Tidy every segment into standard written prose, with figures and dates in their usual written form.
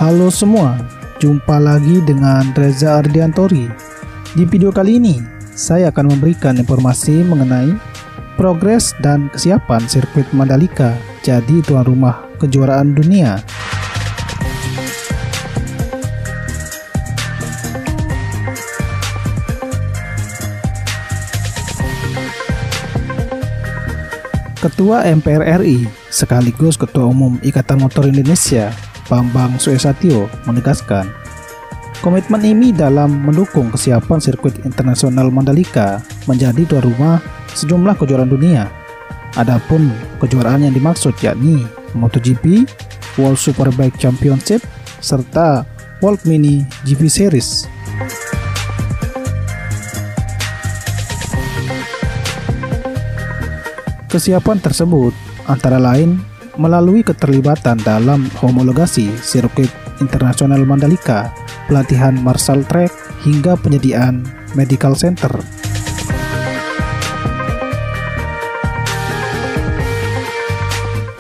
Halo semua, jumpa lagi dengan Reza Ardiantori. Di video kali ini, saya akan memberikan informasi mengenai progres dan kesiapan sirkuit Mandalika jadi tuan rumah kejuaraan dunia. Ketua MPR RI sekaligus Ketua Umum Ikatan Motor Indonesia, Bambang Susatyo, menegaskan komitmen IMI dalam mendukung kesiapan sirkuit internasional Mandalika menjadi tuan rumah sejumlah kejuaraan dunia. Adapun kejuaraan yang dimaksud yakni MotoGP, World Superbike Championship, serta World Mini GP Series. Kesiapan tersebut antara lain melalui keterlibatan dalam homologasi sirkuit internasional Mandalika, pelatihan marshal track, hingga penyediaan medical center.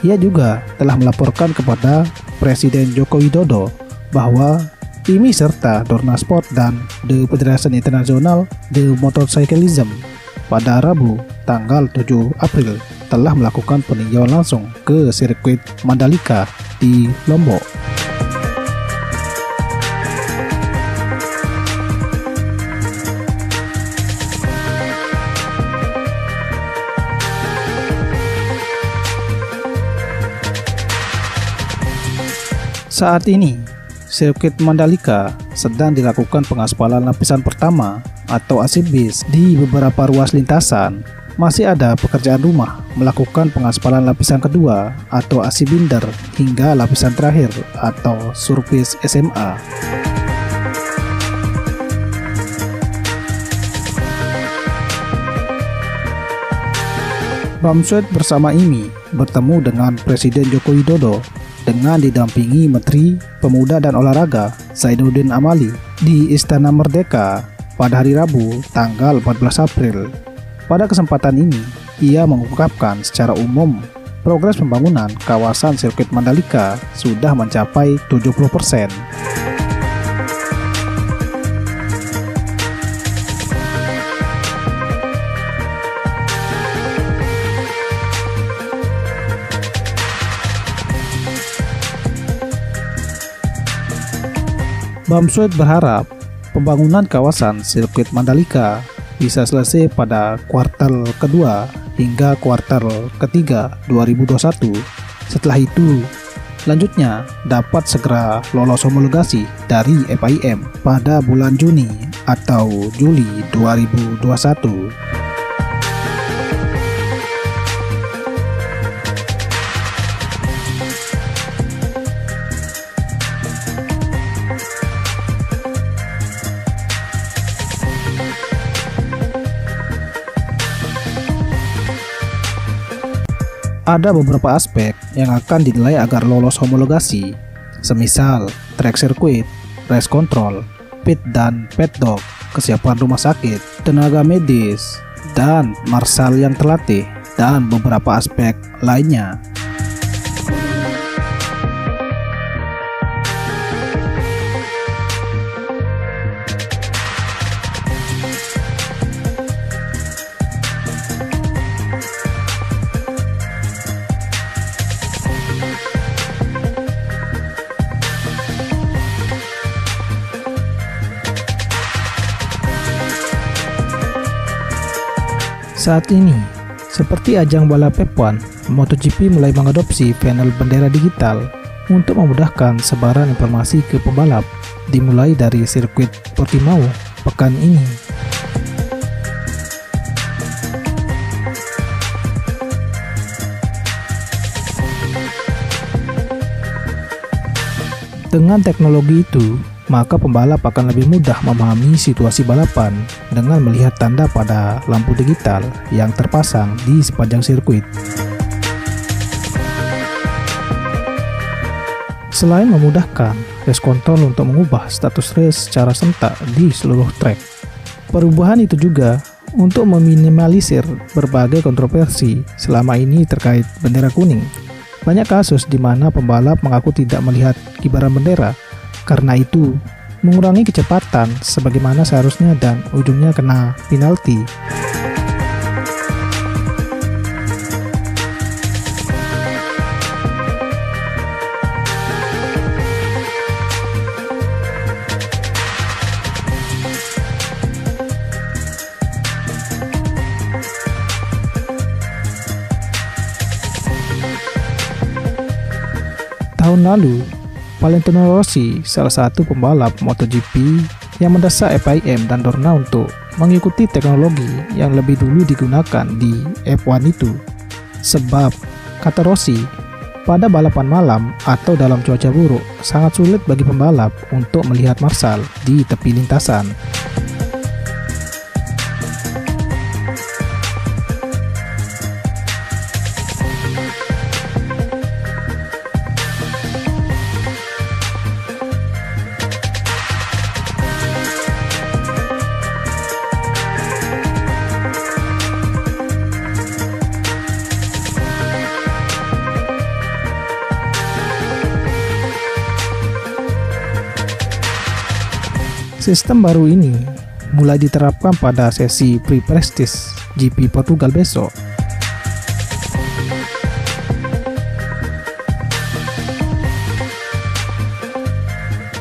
Ia juga telah melaporkan kepada Presiden Joko Widodo bahwa IMI serta Dorna Sport dan The Federation International The Motorcyclism pada Rabu tanggal 7 April telah melakukan peninjauan langsung ke sirkuit Mandalika di Lombok. Saat ini, sirkuit Mandalika sedang dilakukan pengaspalan lapisan pertama atau AC base di beberapa ruas lintasan. Masih ada pekerjaan rumah melakukan pengaspalan lapisan kedua atau AC binder hingga lapisan terakhir atau surface SMA. Bamsud bersama IMI bertemu dengan Presiden Joko Widodo dengan didampingi Menteri Pemuda dan Olahraga Zainuddin Amali di Istana Merdeka pada hari Rabu tanggal 14 April. Pada kesempatan ini, ia mengungkapkan secara umum progres pembangunan kawasan sirkuit Mandalika sudah mencapai 70%. Bamsud berharap pembangunan kawasan sirkuit Mandalika bisa selesai pada kuartal kedua hingga kuartal ketiga 2021. Setelah itu, selanjutnya dapat segera lolos homologasi dari FIM pada bulan Juni atau Juli 2021. Ada beberapa aspek yang akan dinilai agar lolos homologasi, semisal track circuit, race control, pit dan paddock, kesiapan rumah sakit, tenaga medis, dan marshal yang terlatih, dan beberapa aspek lainnya. Saat ini, seperti ajang balap F1, MotoGP mulai mengadopsi panel bendera digital untuk memudahkan sebaran informasi ke pembalap, dimulai dari sirkuit Portimao pekan ini. Dengan teknologi itu, maka pembalap akan lebih mudah memahami situasi balapan dengan melihat tanda pada lampu digital yang terpasang di sepanjang sirkuit. Selain memudahkan race control untuk mengubah status race secara serentak di seluruh trek, perubahan itu juga untuk meminimalisir berbagai kontroversi selama ini terkait bendera kuning. Banyak kasus di mana pembalap mengaku tidak melihat kibaran bendera Karena itu, mengurangi kecepatan sebagaimana seharusnya dan ujungnya kena penalti. Tahun lalu, Valentino Rossi, salah satu pembalap MotoGP yang mendesak FIM dan Dorna untuk mengikuti teknologi yang lebih dulu digunakan di F1 itu. Sebab, kata Rossi, pada balapan malam atau dalam cuaca buruk, sangat sulit bagi pembalap untuk melihat marsal di tepi lintasan. Sistem baru ini mulai diterapkan pada sesi pre-prestige GP Portugal besok.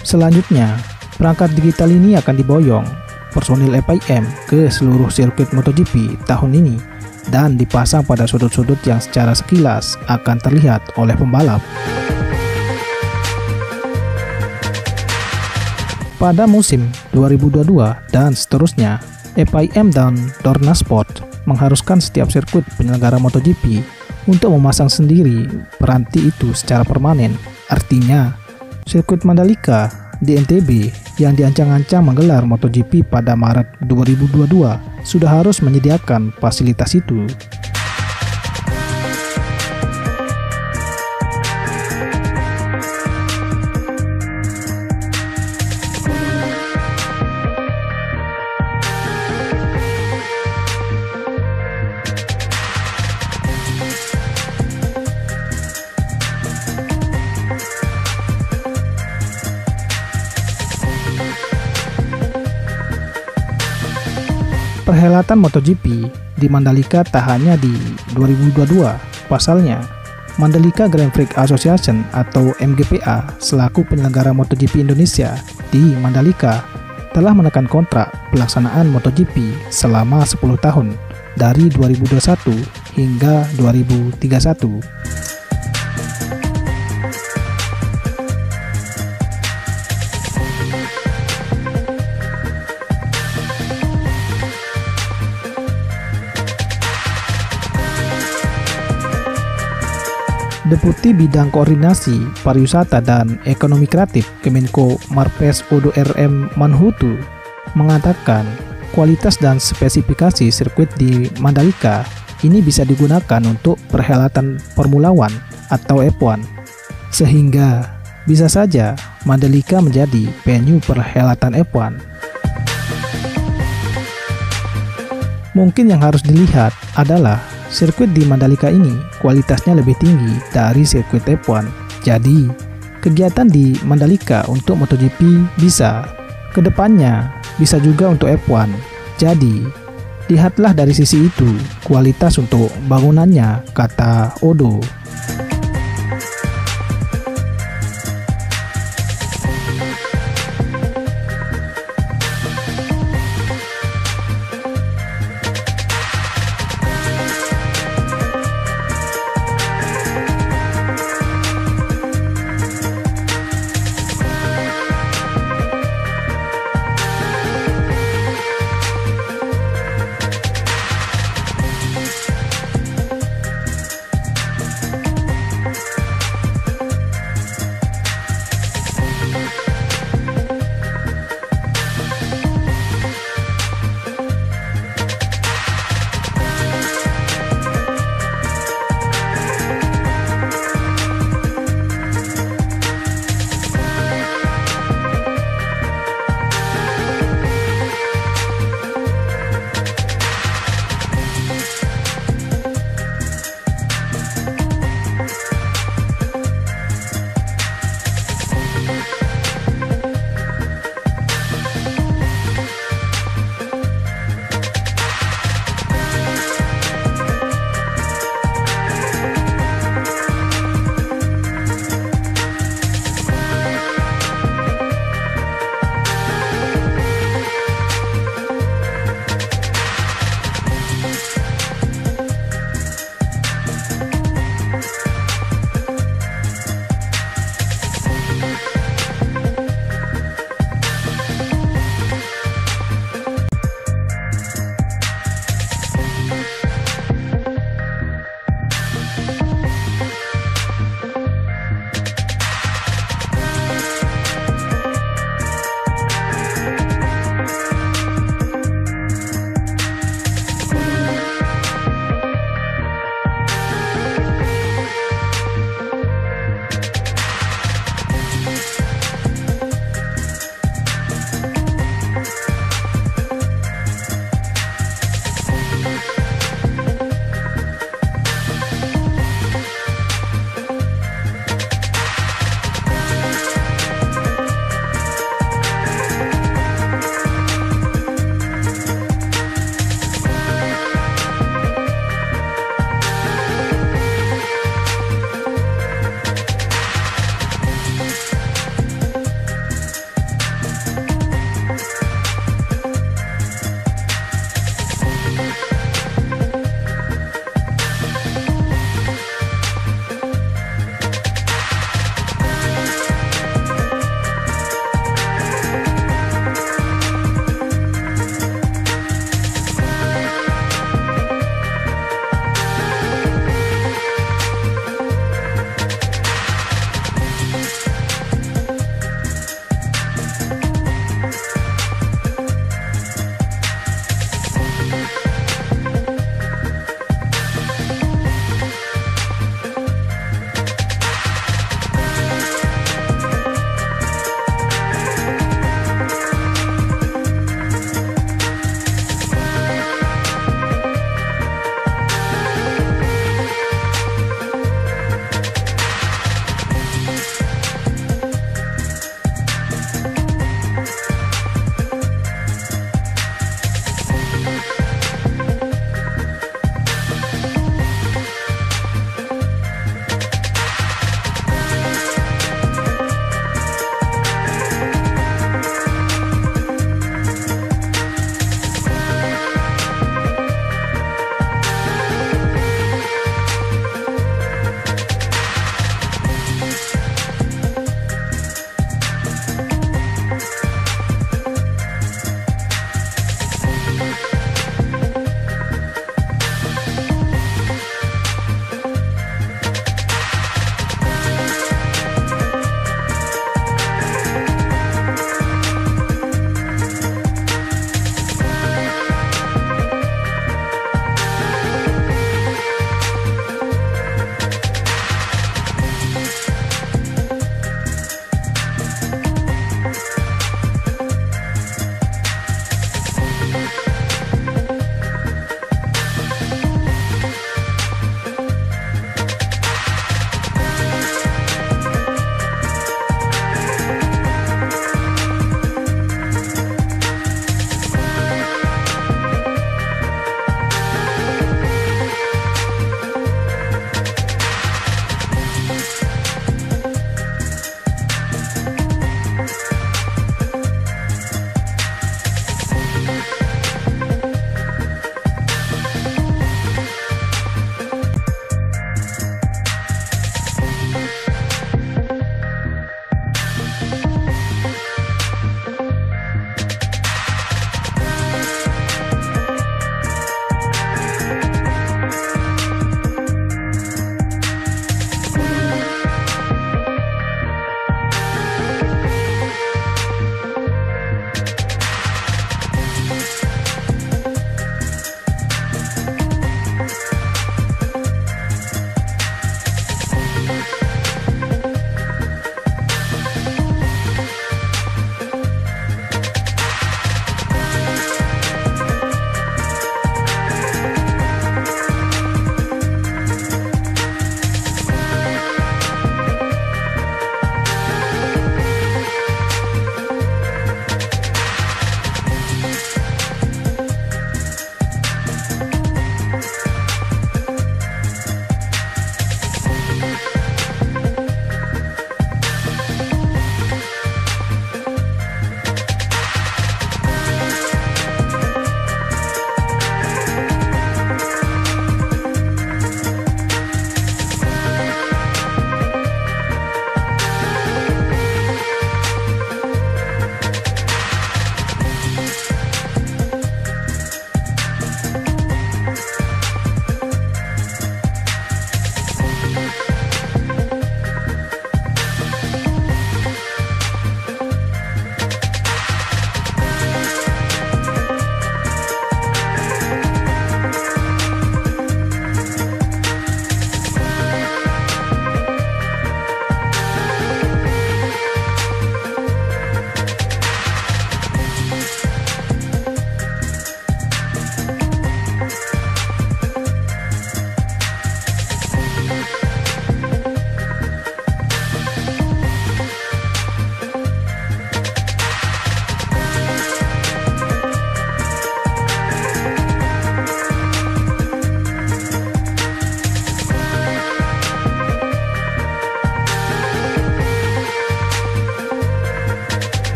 Selanjutnya, perangkat digital ini akan diboyong personil FIM ke seluruh sirkuit MotoGP tahun ini dan dipasang pada sudut-sudut yang secara sekilas akan terlihat oleh pembalap. Pada musim 2022 dan seterusnya, FIM dan Dorna Sport mengharuskan setiap sirkuit penyelenggara MotoGP untuk memasang sendiri peranti itu secara permanen. Artinya, sirkuit Mandalika di NTB yang diancang-ancang menggelar MotoGP pada Maret 2022 sudah harus menyediakan fasilitas itu. Perhelatan MotoGP di Mandalika tak hanya di 2022. Pasalnya, Mandalika Grand Prix Association atau MGPA selaku penyelenggara MotoGP Indonesia di Mandalika telah menekan kontrak pelaksanaan MotoGP selama 10 tahun dari 2021 hingga 2031. Deputi Bidang Koordinasi Pariwisata dan Ekonomi Kreatif Kemenko Marves Odo RM Manhutu mengatakan kualitas dan spesifikasi sirkuit di Mandalika ini bisa digunakan untuk perhelatan Formula One atau F1, sehingga bisa saja Mandalika menjadi venue perhelatan F1. Mungkin yang harus dilihat adalah sirkuit di Mandalika ini kualitasnya lebih tinggi dari sirkuit F1. Jadi, kegiatan di Mandalika untuk MotoGP bisa, kedepannya bisa juga untuk F1. Jadi, lihatlah dari sisi itu kualitas untuk bangunannya, kata Odo.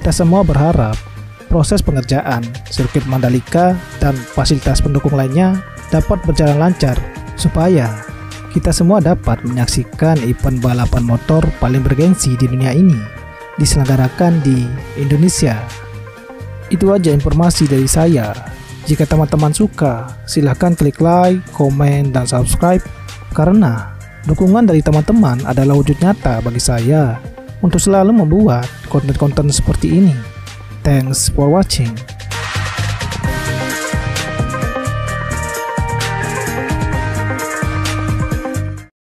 Kita semua berharap proses pengerjaan sirkuit Mandalika dan fasilitas pendukung lainnya dapat berjalan lancar supaya kita semua dapat menyaksikan event balapan motor paling bergengsi di dunia ini diselenggarakan di Indonesia. Itu aja informasi dari saya. Jika teman-teman suka, silahkan klik like, komen, dan subscribe karena dukungan dari teman-teman adalah wujud nyata bagi saya untuk selalu membuat konten-konten seperti ini. Thanks for watching.